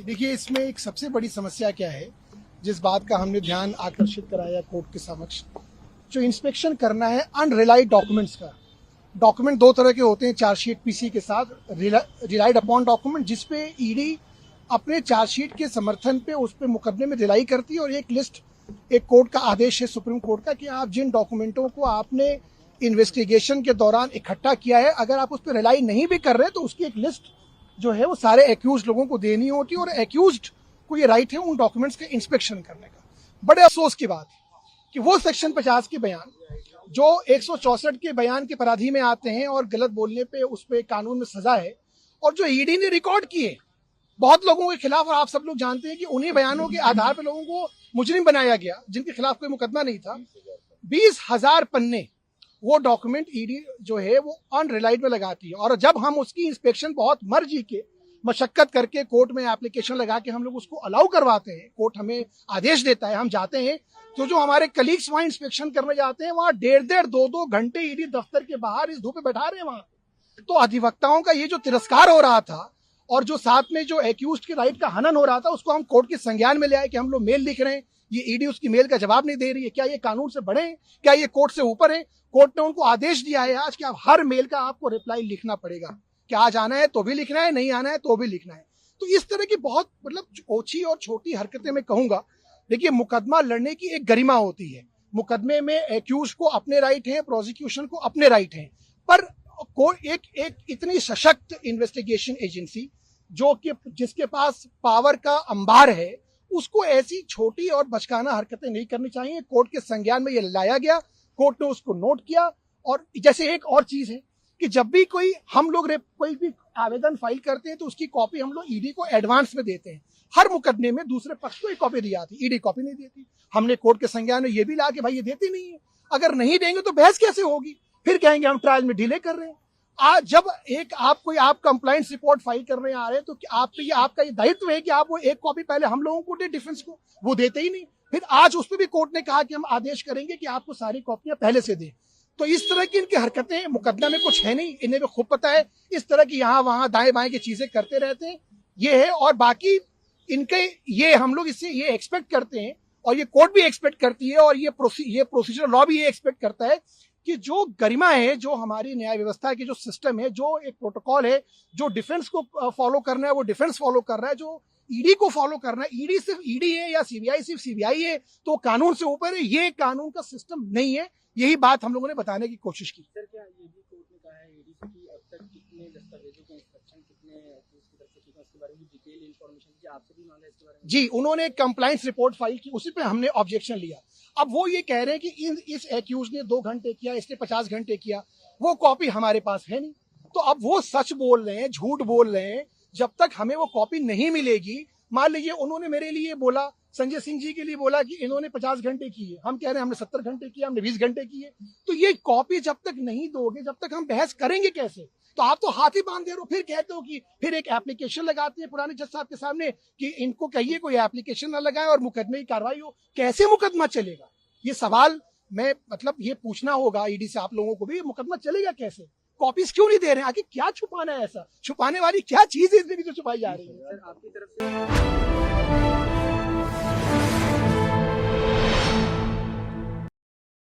देखिए इसमें एक सबसे बड़ी समस्या क्या है, जिस बात का हमने ध्यान आकर्षित कराया कोर्ट के समक्ष, जो इंस्पेक्शन करना है अनरिलाइड डॉक्यूमेंट्स का। डॉक्यूमेंट दो तरह के होते हैं चार्जशीट पीसी के साथ, रिलाइड अपॉन डॉक्यूमेंट जिसपे ईडी अपने चार्जशीट के समर्थन पे उस पे मुकदमे में रिलाई करती है, और एक लिस्ट, एक कोर्ट का आदेश है सुप्रीम कोर्ट का कि आप जिन डॉक्यूमेंटों को आपने इन्वेस्टिगेशन के दौरान इकट्ठा किया है, अगर आप उस पर रिलाई नहीं भी कर रहे तो उसकी एक लिस्ट जो है वो सारे एक्यूज लोगों को देनी होती है, और एक्यूज्ड को ये राइट है उन डॉक्यूमेंट्स का इंस्पेक्शन करने का। बड़े अफसोस की बात कि वो सेक्शन 50 के बयान जो 164 के बयान के पराधी में आते हैं और गलत बोलने पे उस पे कानून में सजा है, और जो ईडी ने रिकॉर्ड किए बहुत लोगों के खिलाफ, और आप सब लोग जानते हैं कि उन्हीं बयानों के आधार पर लोगों को मुजरिम बनाया गया जिनके खिलाफ कोई मुकदमा नहीं था। 20,000 पन्ने वो डॉक्यूमेंट ईडी जो है वो अनरिलाइड में लगाती है, और जब हम उसकी इंस्पेक्शन बहुत मर्जी के मशक्कत करके कोर्ट में एप्लीकेशन लगा के हम लोग उसको अलाउ करवाते हैं, कोर्ट हमें आदेश देता है, हम जाते हैं, तो जो हमारे कलीग्स वहां इंस्पेक्शन करने जाते हैं वहां 1.5 2 घंटे ईडी दफ्तर के बाहर इस धूप में बैठा रहे हैं वहां। तो अधिवक्ताओं का ये जो तिरस्कार हो रहा था और जो साथ में जो एक्यूज्ड के राइट का हनन हो रहा था, उसको हम कोर्ट के संज्ञान में ले आए कि हम लोग मेल लिख रहे हैं, ये ईडी उसकी मेल का जवाब नहीं दे रही है। क्या ये कानून से बड़े हैं? क्या ये कोर्ट से ऊपर है? कोर्ट ने उनको आदेश दिया है आज कि आप हर मेल का आपको रिप्लाई लिखना पड़ेगा, कि आज आना है तो भी लिखना है, नहीं आना है तो भी लिखना है। तो इस तरह की बहुत ओछी और छोटी हरकतें मैं कहूंगा। देखिए, मुकदमा लड़ने की एक गरिमा होती है, मुकदमे में एक्यूज को अपने राइट हैं, प्रोसिक्यूशन को अपने राइट हैं, पर एक इतनी सशक्त इन्वेस्टिगेशन एजेंसी जो कि जिसके पास पावर का अंबार है, उसको ऐसी छोटी और बचकाना हरकतें नहीं करनी चाहिए। कोर्ट के संज्ञान में ये लाया गया, कोर्ट ने उसको नोट किया। और जैसे एक और चीज है कि जब भी हम लोग कोई भी आवेदन फाइल करते हैं तो उसकी कॉपी हम लोग ईडी को एडवांस में देते हैं। हर मुकदमे में दूसरे पक्ष को एक कॉपी दी जाती है, ईडी कॉपी नहीं देती। हमने कोर्ट के संज्ञान में ये भी ला कि भाई ये देती नहीं है, अगर नहीं देंगे तो बहस कैसे होगी, फिर कहेंगे हम ट्रायल में डिले कर रहे हैं। आज जब आप कंप्लाइंस रिपोर्ट फाइल करने आ रहे हैं तो आपका ये दायित्व है कि आप वो एक कॉपी पहले हम लोगों को दे, डिफेंस को, वो देते ही नहीं। फिर आज उस पर भी कोर्ट ने कहा कि हम आदेश करेंगे कि आपको सारी कॉपियां पहले से दें। तो इस तरह की इनकी हरकतें, मुकदमा में कुछ है नहीं, इन्हें भी खूब पता है, इस तरह की यहाँ वहां दाएं बाएं की चीजें करते रहते हैं, ये है। और बाकी इनके ये हम लोग इससे ये एक्सपेक्ट करते हैं, और ये कोर्ट भी एक्सपेक्ट करती है, और ये प्रोसीजर लॉ भी ये एक्सपेक्ट करता है कि जो गरिमा है, जो हमारी न्याय व्यवस्था की जो सिस्टम है, जो एक प्रोटोकॉल है, जो डिफेंस को फॉलो करना है वो डिफेंस फॉलो कर रहा है, जो ईडी को फॉलो करना है, ईडी सिर्फ ईडी है या सीबीआई सिर्फ सीबीआई है तो कानून से ऊपर है, ये कानून का सिस्टम नहीं है। यही बात हम लोगों ने बताने की कोशिश की। सर, क्या ये भी कोर्ट ने कहा है ईडी से कि अब तक कितने दस्तावेजों का इंस्पेक्शन कितने की तरफ से किया, उसके बारे में डिटेल इंफॉर्मेशन आपसे भी मांगा इसके बारे में? जी, उन्होंने कंप्लाइंस रिपोर्ट फाइल की, उसी पे हमने ऑब्जेक्शन लिया। अब वो ये कह रहे हैं कि इस एक्यूज ने 2 घंटे किया, इसने 50 घंटे किया, वो कॉपी हमारे पास है नहीं। तो अब वो सच बोल रहे हैं, झूठ बोल रहे हैं। जब तक हमें वो कॉपी नहीं मिलेगी, मान लीजिए उन्होंने मेरे लिए बोला, संजय सिंह जी के लिए बोला कि इन्होंने 50 घंटे किए, हम कह रहे हैं हमने 70 घंटे किए, हमने 20 घंटे किए, तो ये कॉपी जब तक नहीं दोगे, जब तक हम बहस करेंगे कैसे? तो आप तो हाथ ही बांध दे रहे हो। फिर कहते हो कि फिर एक एप्लीकेशन लगाते हैं पुराने जज साहब के सामने कि इनको कहिए कोई एप्लीकेशन ना लगाए और मुकदमे की कार्रवाई हो। कैसे मुकदमा चलेगा? ये सवाल ये पूछना होगा ईडी से, आप लोगों को भी, मुकदमा चलेगा कैसे? कॉपीज क्यों नहीं दे रहे हैं? आखिर क्या छुपाना है? ऐसा छुपाने वाली क्या चीज है इसमें जो छुपाई जा रही है? सर, आपकी तरफ से